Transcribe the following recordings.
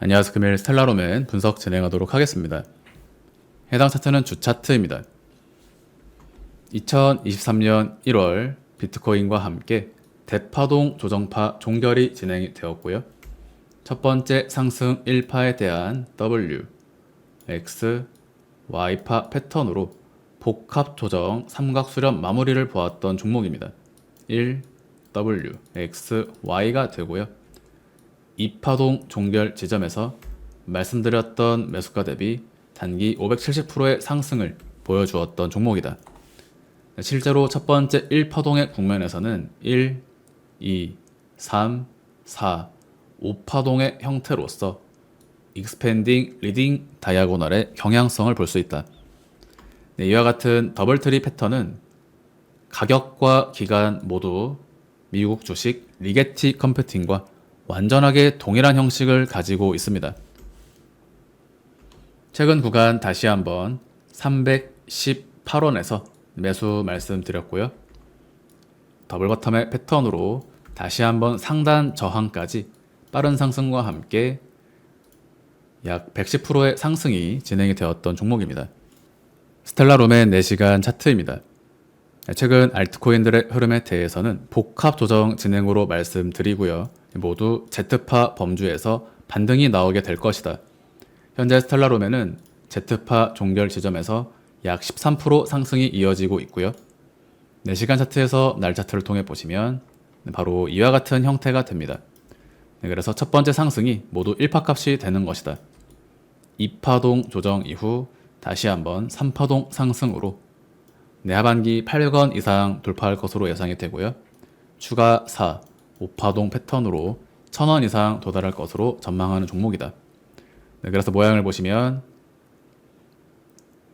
안녕하세요. 금일 스텔라로맨 분석 진행하도록 하겠습니다. 해당 차트는 주 차트입니다. 2023년 1월 비트코인과 함께 대파동 조정파 종결이 진행이 되었고요. 첫 번째 상승 1파에 대한 W, X, Y파 패턴으로 복합 조정 삼각수렴 마무리를 보았던 종목입니다. 1, W, X, Y가 되고요. 2파동 종결 지점에서 말씀드렸던 매수가 대비 단기 570%의 상승을 보여주었던 종목이다. 실제로 첫 번째 1파동의 국면에서는 1, 2, 3, 4, 5파동의 형태로서 익스펜딩 리딩 다이아고널의 경향성을 볼 수 있다. 이와 같은 더블트리 패턴은 가격과 기간 모두 미국 주식 리게티 컴퓨팅과 완전하게 동일한 형식을 가지고 있습니다. 최근 구간 다시 한번 318원에서 매수 말씀드렸고요. 더블버텀의 패턴으로 다시 한번 상단 저항까지 빠른 상승과 함께 약 110%의 상승이 진행이 되었던 종목입니다. 스텔라룸의 4시간 차트입니다. 최근 알트코인들의 흐름에 대해서는 복합 조정 진행으로 말씀드리고요. 모두 Z파 범주에서 반등이 나오게 될 것이다. 현재 스텔라룸에는 Z파 종결 지점에서 약 13% 상승이 이어지고 있고요. 4시간 차트에서 날 차트를 통해 보시면 바로 이와 같은 형태가 됩니다. 그래서 첫 번째 상승이 모두 1파 값이 되는 것이다. 2파동 조정 이후 다시 한번 3파동 상승으로 하반기 800원 이상 돌파할 것으로 예상이 되고요. 추가 4, 5파동 패턴으로 1000원 이상 도달할 것으로 전망하는 종목이다. 그래서 모양을 보시면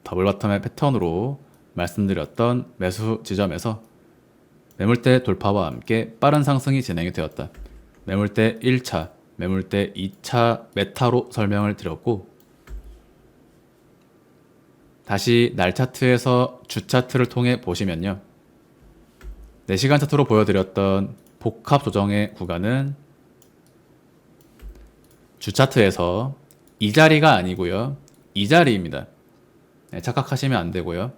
더블바텀의 패턴으로 말씀드렸던 매수 지점에서 매물대 돌파와 함께 빠른 상승이 진행이 되었다. 매물대 1차, 매물대 2차 메타로 설명을 드렸고, 다시 날 차트에서 주 차트를 통해 보시면요. 4시간 차트로 보여드렸던 복합 조정의 구간은 주 차트에서 이 자리가 아니고요. 이 자리입니다. 착각하시면 안 되고요.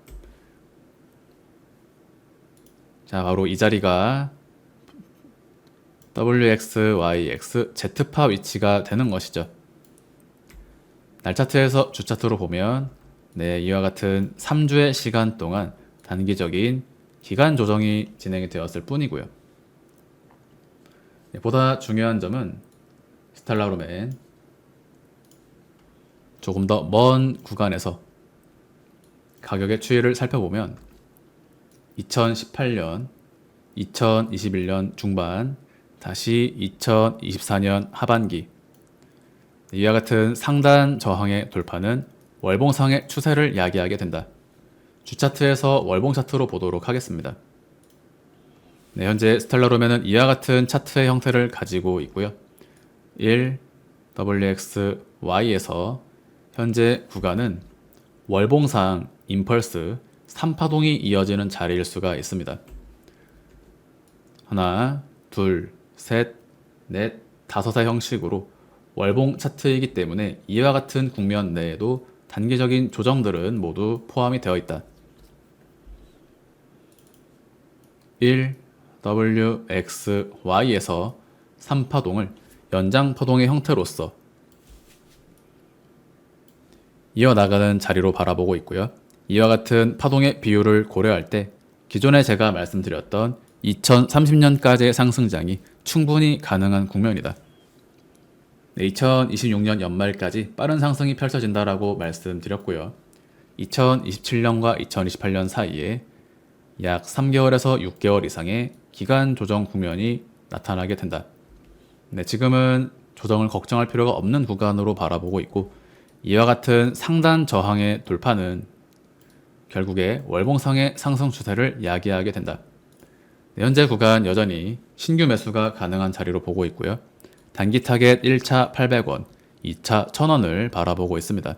자, 바로 이 자리가 WX, YX, Z파 위치가 되는 것이죠. 날 차트에서 주 차트로 보면 이와 같은 3주의 시간 동안 단기적인 기간 조정이 진행이 되었을 뿐이고요. 보다 중요한 점은 스텔라룸엔 조금 더 먼 구간에서 가격의 추이를 살펴보면 2018년, 2021년 중반, 다시 2024년 하반기 이와 같은 상단 저항의 돌파는 월봉상의 추세를 야기하게 된다. 주차트에서 월봉 차트로 보도록 하겠습니다. 현재 스텔라룸에는 이와 같은 차트의 형태를 가지고 있고요. 1, WX, Y에서 현재 구간은 월봉상 임펄스 3파동이 이어지는 자리일 수가 있습니다. 하나, 둘, 셋, 넷, 다섯의 형식으로 월봉 차트이기 때문에 이와 같은 국면 내에도 단기적인 조정들은 모두 포함이 되어 있다. 1, W, X, Y에서 3파동을 연장파동의 형태로서 이어나가는 자리로 바라보고 있고요. 이와 같은 파동의 비율을 고려할 때 기존에 제가 말씀드렸던 2030년까지의 상승장이 충분히 가능한 국면이다. 2026년 연말까지 빠른 상승이 펼쳐진다라고 말씀드렸고요. 2027년과 2028년 사이에 약 3개월에서 6개월 이상의 기간 조정 국면이 나타나게 된다. 지금은 조정을 걱정할 필요가 없는 구간으로 바라보고 있고, 이와 같은 상단 저항의 돌파는 결국에 월봉상의 상승 추세를 야기하게 된다. 현재 구간 여전히 신규 매수가 가능한 자리로 보고 있고요. 단기 타겟 1차 800원, 2차 1000원을 바라보고 있습니다.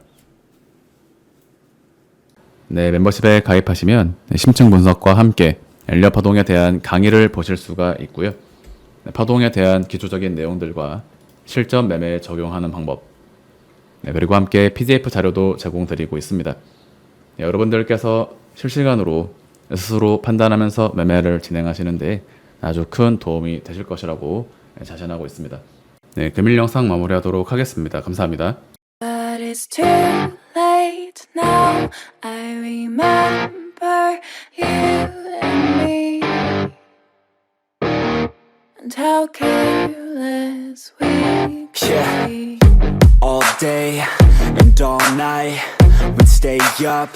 멤버십에 가입하시면 심층 분석과 함께 엘리어 파동에 대한 강의를 보실 수가 있고요. 파동에 대한 기초적인 내용들과 실전 매매에 적용하는 방법, 네, 그리고 함께 PDF 자료도 제공드리고 있습니다. 네, 여러분들께서 실시간으로 스스로 판단하면서 매매를 진행하시는데 아주 큰 도움이 되실 것이라고 자신하고 있습니다. 네, 금일 영상 마무리하도록 하겠습니다. 감사합니다. But it's too late now. I remember you and me, and how careless we could Yeah. be. All day and all night, we'd stay up,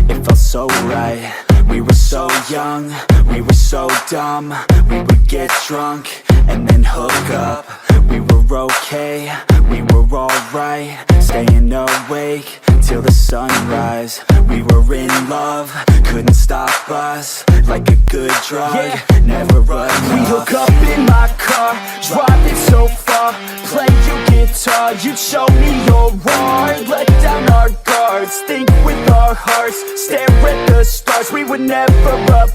it felt so right. We were so young, we were so dumb. We would get drunk and then hook up. We were okay, we were alright. Staying awake till the sunrise. We were in love, couldn't stop us. Like a good drug, never enough. We hook up in my car, driving so far. Play your guitar, you'd show me your art. Let down our guards, think with our hearts. Stare at the stars, we were never apart.